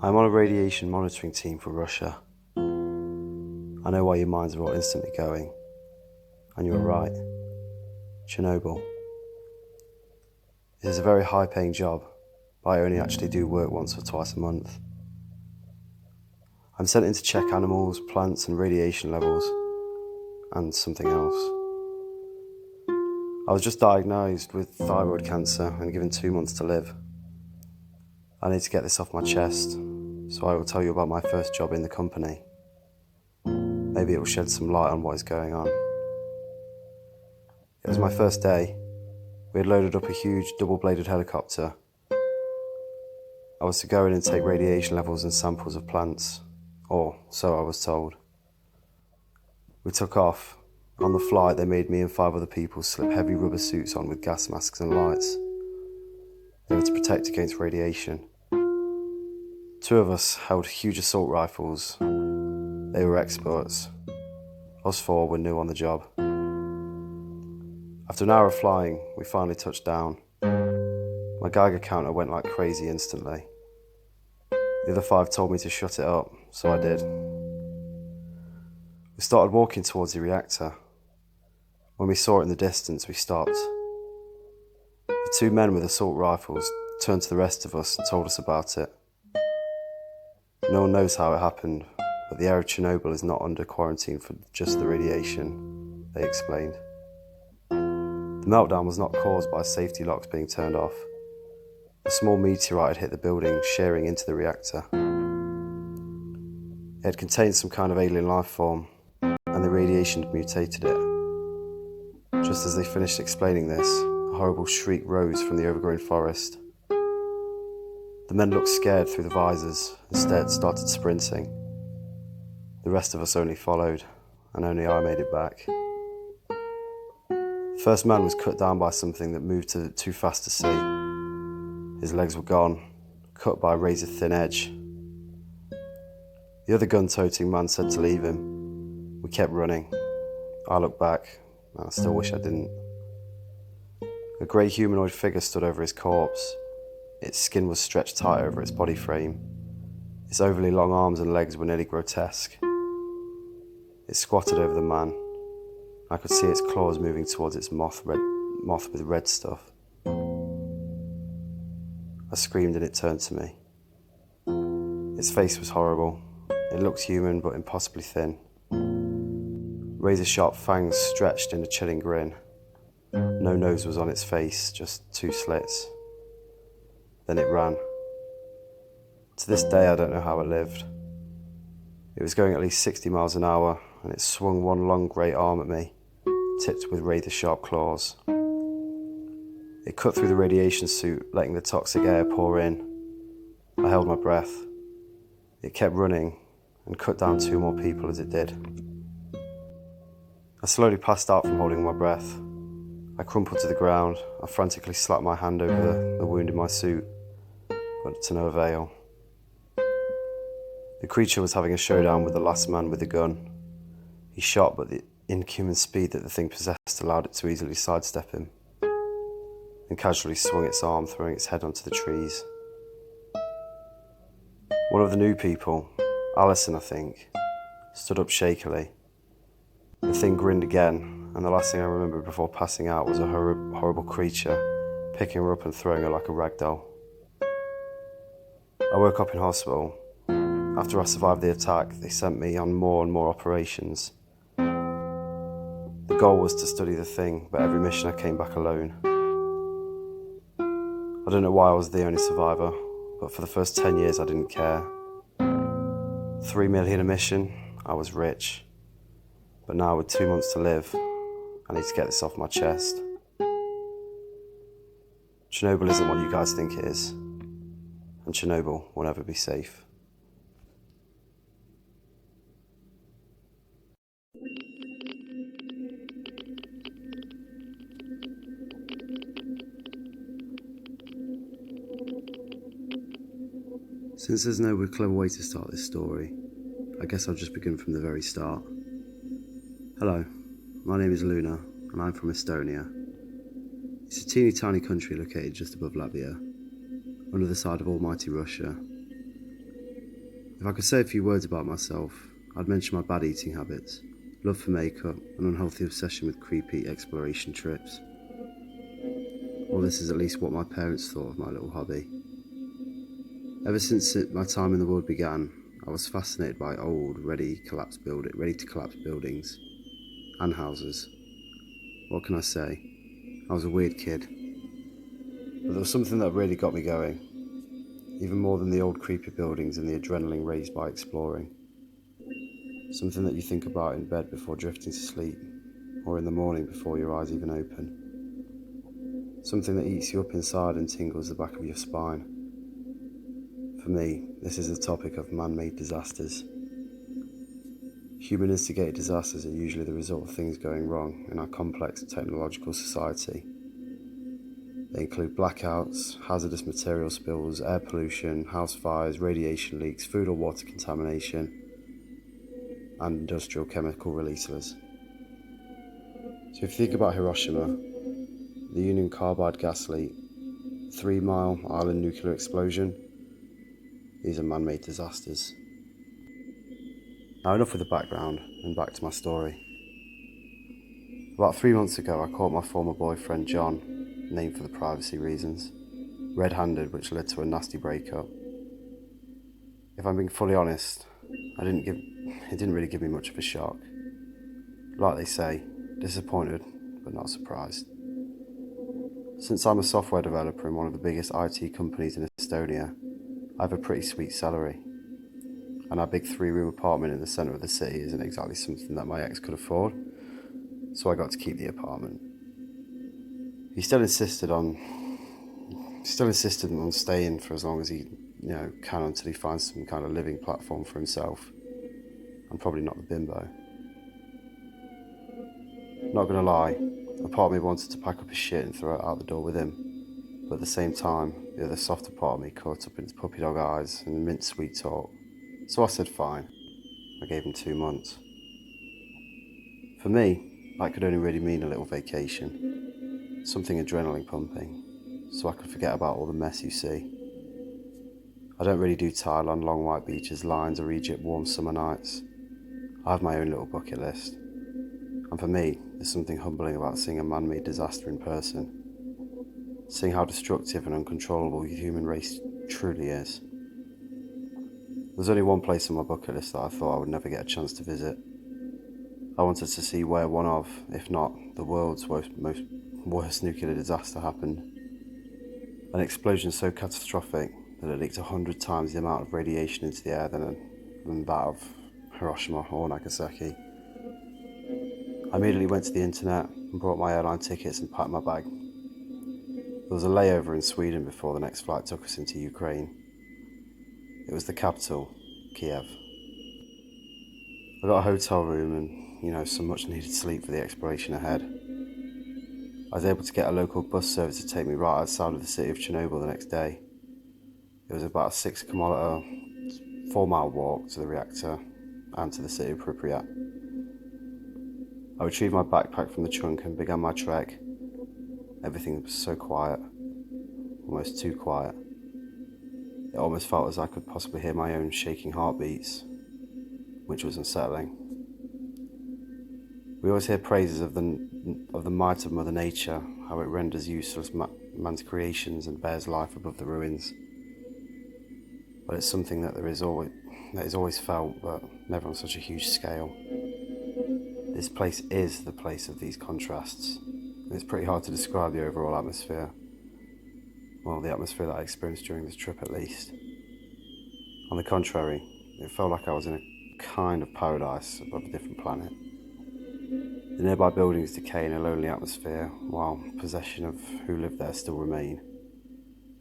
I'm on a radiation monitoring team for Russia. I know why your minds are all instantly going. And you were right. Chernobyl. It is a very high-paying job, but I only actually do work once or twice a month. I'm sent in to check animals, plants and radiation levels, and something else. I was just diagnosed with thyroid cancer and given 2 months to live. I need to get this off my chest, so I will tell you about my first job in the company. Maybe it will shed some light on what is going on. It was my first day. We had loaded up a huge double-bladed helicopter. I was to go in and take radiation levels and samples of plants, or so I was told. We took off. On the flight, they made me and 5 other people slip heavy rubber suits on with gas masks and lights. They were to protect against radiation. 2 of us held huge assault rifles. They were experts. Us 4 were new on the job. After an hour of flying, we finally touched down. My Geiger counter went like crazy instantly. The other 5 told me to shut it up, so I did. We started walking towards the reactor. When we saw it in the distance, we stopped. The 2 men with assault rifles turned to the rest of us and told us about it. No one knows how it happened, but the air of Chernobyl is not under quarantine for just the radiation, they explained. The meltdown was not caused by safety locks being turned off. A small meteorite had hit the building, shearing into the reactor. It had contained some kind of alien life form, and the radiation had mutated it. Just as they finished explaining this, a horrible shriek rose from the overgrown forest. The men looked scared through the visors, instead started sprinting. The rest of us only followed, and only I made it back. The first man was cut down by something that moved too fast to see. His legs were gone, cut by a razor-thin edge. The other gun-toting man said to leave him. We kept running. I looked back, and I still wish I didn't. A grey humanoid figure stood over his corpse. Its skin was stretched tight over its body frame. Its overly long arms and legs were nearly grotesque. It squatted over the man. I could see its claws moving towards its moth with red stuff. I screamed and it turned to me. Its face was horrible. It looked human but impossibly thin. Razor-sharp fangs stretched in a chilling grin. No nose was on its face, just 2 slits. Then it ran. To this day, I don't know how it lived. It was going at least 60 miles an hour, and it swung one long grey arm at me, tipped with razor-sharp claws. It cut through the radiation suit, letting the toxic air pour in. I held my breath. It kept running, and cut down 2 more people as it did. I slowly passed out from holding my breath. I crumpled to the ground. I frantically slapped my hand over the wound in my suit, but to no avail. The creature was having a showdown with the last man with the gun. He shot, but the inhuman speed that the thing possessed allowed it to easily sidestep him, and casually swung its arm, throwing its head onto the trees. One of the new people, Alison I think, stood up shakily. The thing grinned again, and the last thing I remembered before passing out was a horrible creature picking her up and throwing her like a rag doll. I woke up in hospital. After I survived the attack, they sent me on more and more operations. The goal was to study the thing, but every mission I came back alone. I don't know why I was the only survivor, but for the first 10 years I didn't care. 3 million a mission, I was rich. But now with 2 months to live, I need to get this off my chest. Chernobyl isn't what you guys think it is, and Chernobyl will never be safe. Since there's no clever way to start this story, I guess I'll just begin from the very start. Hello, my name is Luna, and I'm from Estonia. It's a teeny tiny country located just above Latvia, under the side of almighty Russia. If I could say a few words about myself, I'd mention my bad eating habits, love for makeup, an unhealthy obsession with creepy exploration trips. Well, this is at least what my parents thought of my little hobby. Ever since my time in the world began, I was fascinated by old, ready to collapse buildings and houses. What can I say? I was a weird kid. But there was something that really got me going, even more than the old creepy buildings and the adrenaline raised by exploring. Something that you think about in bed before drifting to sleep, or in the morning before your eyes even open. Something that eats you up inside and tingles the back of your spine. For me, this is the topic of man-made disasters. Human-instigated disasters are usually the result of things going wrong in our complex technological society. They include blackouts, hazardous material spills, air pollution, house fires, radiation leaks, food or water contamination, and industrial chemical releases. So if you think about Hiroshima, the Union Carbide gas leak, 3 Mile Island nuclear explosion, these are man-made disasters. Now enough with the background, and back to my story. About 3 months ago, I caught my former boyfriend John, named for the privacy reasons, red-handed, which led to a nasty breakup. If I'm being fully honest, it didn't really give me much of a shock. Like they say, disappointed but not surprised. Since I'm a software developer in one of the biggest IT companies in Estonia, I have a pretty sweet salary. And our big 3-room apartment in the centre of the city isn't exactly something that my ex could afford, so I got to keep the apartment. He still insisted on staying for as long as he can, until he finds some kind of living platform for himself. I'm probably not the bimbo. Not gonna lie, a part of me wanted to pack up his shit and throw it out the door with him, but at the same time, the other softer part of me caught up in his puppy dog eyes and mint sweet talk. So I said fine. I gave him 2 months. For me, that could only really mean a little vacation, something adrenaline pumping, so I could forget about all the mess you see. I don't really do Thailand, long white beaches, lines, or Egypt warm summer nights. I have my own little bucket list. And for me, there's something humbling about seeing a man-made disaster in person, seeing how destructive and uncontrollable the human race truly is. There's only one place on my bucket list that I thought I would never get a chance to visit. I wanted to see where one of, if not the world's worst nuclear disaster happened. An explosion so catastrophic that it leaked 100 times the amount of radiation into the air than that of Hiroshima or Nagasaki. I immediately went to the internet and bought my airline tickets and packed my bag. There was a layover in Sweden before the next flight took us into Ukraine. It was the capital, Kiev. I got a hotel room and, some much needed sleep for the exploration ahead. I was able to get a local bus service to take me right outside of the city of Chernobyl the next day. It was about a 6-kilometer, 4-mile walk to the reactor and to the city of Pripyat. I retrieved my backpack from the trunk and began my trek. Everything was so quiet, almost too quiet. It almost felt as I could possibly hear my own shaking heartbeats, which was unsettling. We always hear praises of the might of Mother Nature, how it renders useless man's creations and bears life above the ruins. But it's something that is always felt, but never on such a huge scale. This place is the place of these contrasts, and it's pretty hard to describe the overall atmosphere. Well, the atmosphere that I experienced during this trip at least. On the contrary, it felt like I was in a kind of paradise above a different planet. The nearby buildings decay in a lonely atmosphere, while possession of who lived there still remain.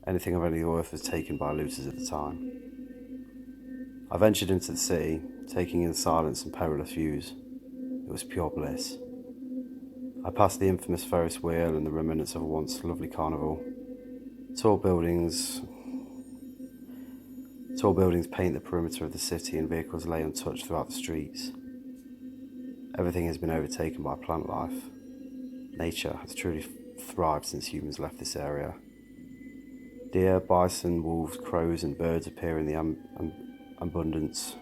Anything of any worth was taken by looters at the time. I ventured into the city, taking in silence and perilous views. It was pure bliss. I passed the infamous Ferris wheel and the remnants of a once lovely carnival. Tall buildings paint the perimeter of the city, and vehicles lay untouched throughout the streets. Everything has been overtaken by plant life. Nature has truly thrived since humans left this area. Deer, bison, wolves, crows and birds appear in the abundance.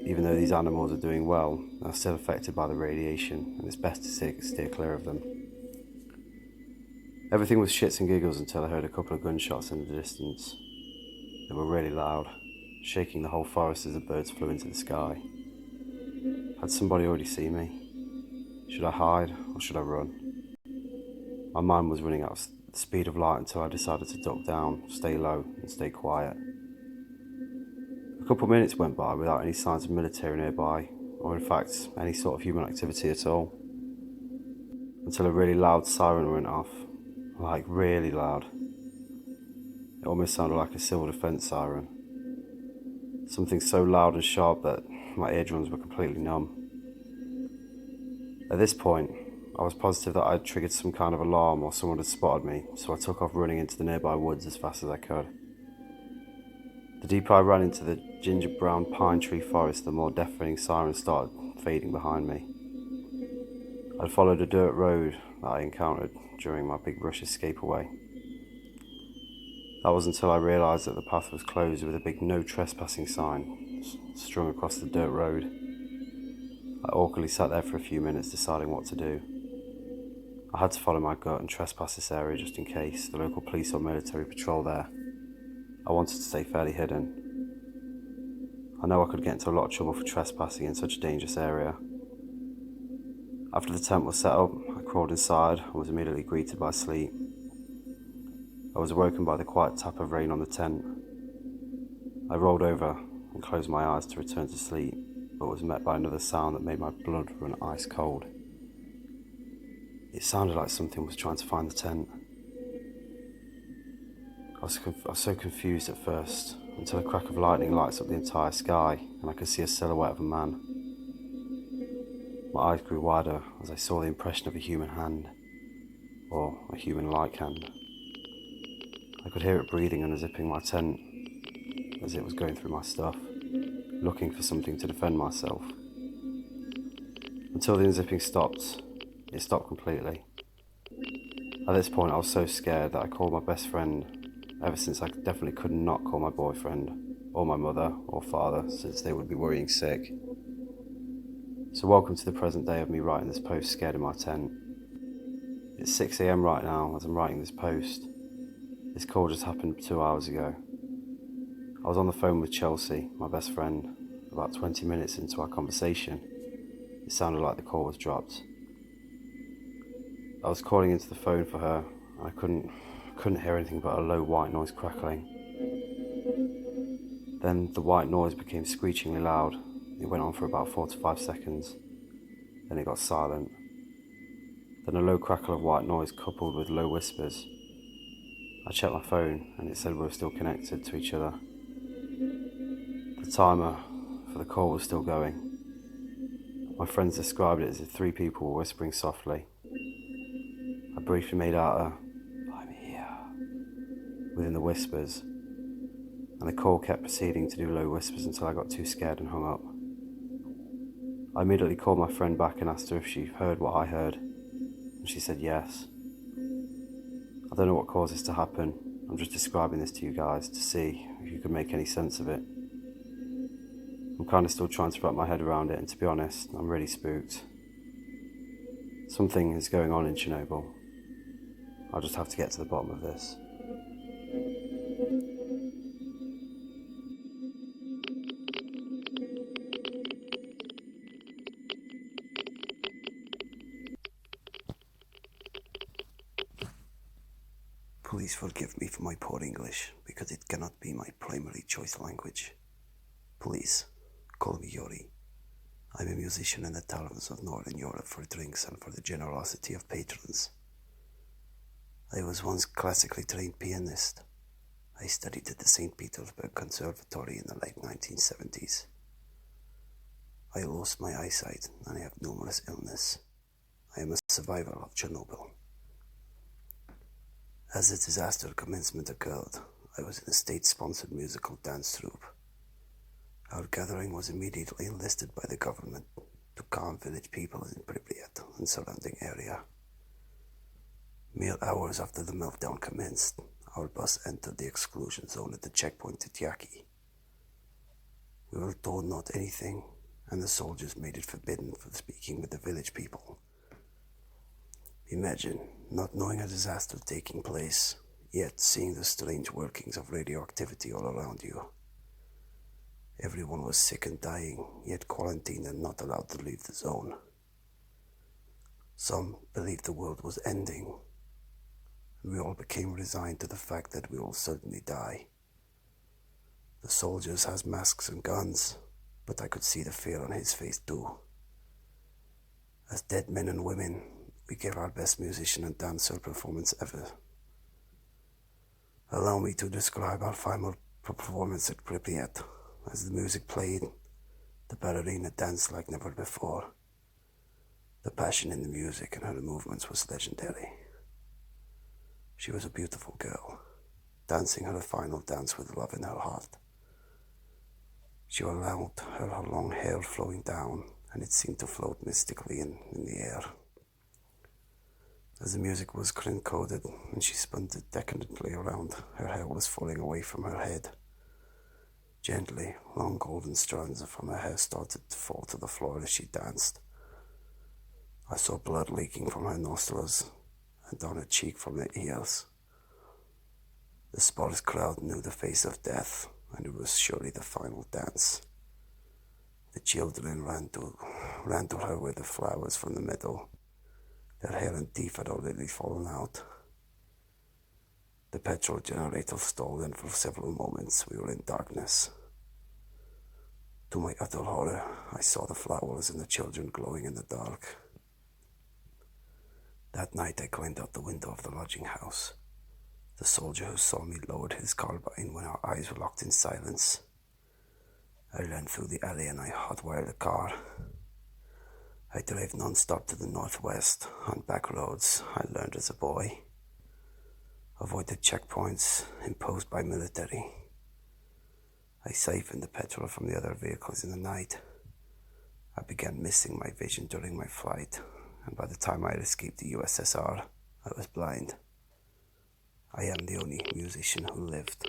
Even though these animals are doing well, they're still affected by the radiation, and it's best to steer clear of them. Everything was shits and giggles until I heard a couple of gunshots in the distance. They were really loud, shaking the whole forest as the birds flew into the sky. Had somebody already seen me? Should I hide or should I run? My mind was running at the speed of light until I decided to duck down, stay low, and stay quiet. A couple of minutes went by without any signs of military nearby, or in fact, any sort of human activity at all, until a really loud siren went off. Like, really loud. It almost sounded like a civil defence siren. Something so loud and sharp that my eardrums were completely numb. At this point, I was positive that I'd triggered some kind of alarm or someone had spotted me, so I took off running into the nearby woods as fast as I could. The deeper I ran into the ginger-brown pine tree forest, the more deafening sirens started fading behind me. I'd followed a dirt road that I encountered during my big rush escape away. That was until I realised that the path was closed with a big no trespassing sign strung across the dirt road. I awkwardly sat there for a few minutes deciding what to do. I had to follow my gut and trespass this area just in case the local police or military patrol there. I wanted to stay fairly hidden. I know I could get into a lot of trouble for trespassing in such a dangerous area. After the tent was set up, I crawled inside and was immediately greeted by sleep. I was awoken by the quiet tap of rain on the tent. I rolled over and closed my eyes to return to sleep, but was met by another sound that made my blood run ice cold. It sounded like something was trying to find the tent. I was so confused at first, until a crack of lightning lights up the entire sky and I could see a silhouette of a man. My eyes grew wider as I saw the impression of a human hand, or a human-like hand. I could hear it breathing and unzipping my tent as it was going through my stuff, looking for something to defend myself. Until the unzipping stopped, it stopped completely. At this point I was so scared that I called my best friend, ever since I definitely could not call my boyfriend, or my mother, or father, since they would be worrying sick. So welcome to the present day of me writing this post scared in my tent. It's 6 AM right now as I'm writing this post. This call just happened 2 hours ago. I was on the phone with Chelsea, my best friend. About 20 minutes into our conversation, it sounded like the call was dropped. I was calling into the phone for her, and I couldn't hear anything but a low white noise crackling. Then the white noise became screechingly loud. It went on for about 4 to 5 seconds. Then it got silent. Then a low crackle of white noise coupled with low whispers. I checked my phone and it said we were still connected to each other. The timer for the call was still going. My friends described it as if 3 people were whispering softly. I briefly made out a "I'm here" within the whispers, and the call kept proceeding to do low whispers until I got too scared and hung up. I immediately called my friend back and asked her if she heard what I heard, and she said yes. I don't know what caused this to happen. I'm just describing this to you guys to see if you could make any sense of it. I'm kind of still trying to wrap my head around it, and to be honest, I'm really spooked. Something is going on in Chernobyl. I'll just have to get to the bottom of this. Please forgive me for my poor English, because it cannot be my primary choice language. Please, call me Yori. I'm a musician in the taverns of Northern Europe for drinks and for the generosity of patrons. I was once classically trained pianist. I studied at the St. Petersburg Conservatory in the late 1970s. I lost my eyesight and I have numerous illness. I am a survivor of Chernobyl. As the disaster commencement occurred, I was in a state-sponsored musical dance troupe. Our gathering was immediately enlisted by the government to calm village people in Pripyat and surrounding area. Mere hours after the meltdown commenced, our bus entered the exclusion zone at the checkpoint at Yaki. We were told not anything, and the soldiers made it forbidden for speaking with the village people. Imagine not knowing a disaster taking place, yet seeing the strange workings of radioactivity all around you. Everyone was sick and dying, yet quarantined and not allowed to leave the zone. Some believed the world was ending, and we all became resigned to the fact that we will certainly die. The soldiers has masks and guns, but I could see the fear on his face too. As dead men and women, we gave our best musician and dancer performance ever. Allow me to describe our final performance at Pripyat. As the music played, the ballerina danced like never before. The passion in the music and her movements was legendary. She was a beautiful girl, dancing her final dance with love in her heart. She allowed her long hair flowing down, and it seemed to float mystically in the air. As the music was coded and she spun decadently around, her hair was falling away from her head. Gently, long golden strands from her hair started to fall to the floor as she danced. I saw blood leaking from her nostrils and down her cheek from her ears. The sparse crowd knew the face of death, and it was surely the final dance. The children ran to her with the flowers from the meadow. Their hair and teeth had already fallen out. The petrol generator stalled, and for several moments we were in darkness. To my utter horror, I saw the flowers and the children glowing in the dark. That night I climbed out the window of the lodging house. The soldier who saw me lowered his carbine when our eyes were locked in silence. I ran through the alley and I hot-wired the car. I drove non-stop to the northwest, on back roads I learned as a boy. Avoided checkpoints imposed by military. I siphoned the petrol from the other vehicles in the night. I began missing my vision during my flight, and by the time I had escaped the USSR, I was blind. I am the only musician who lived.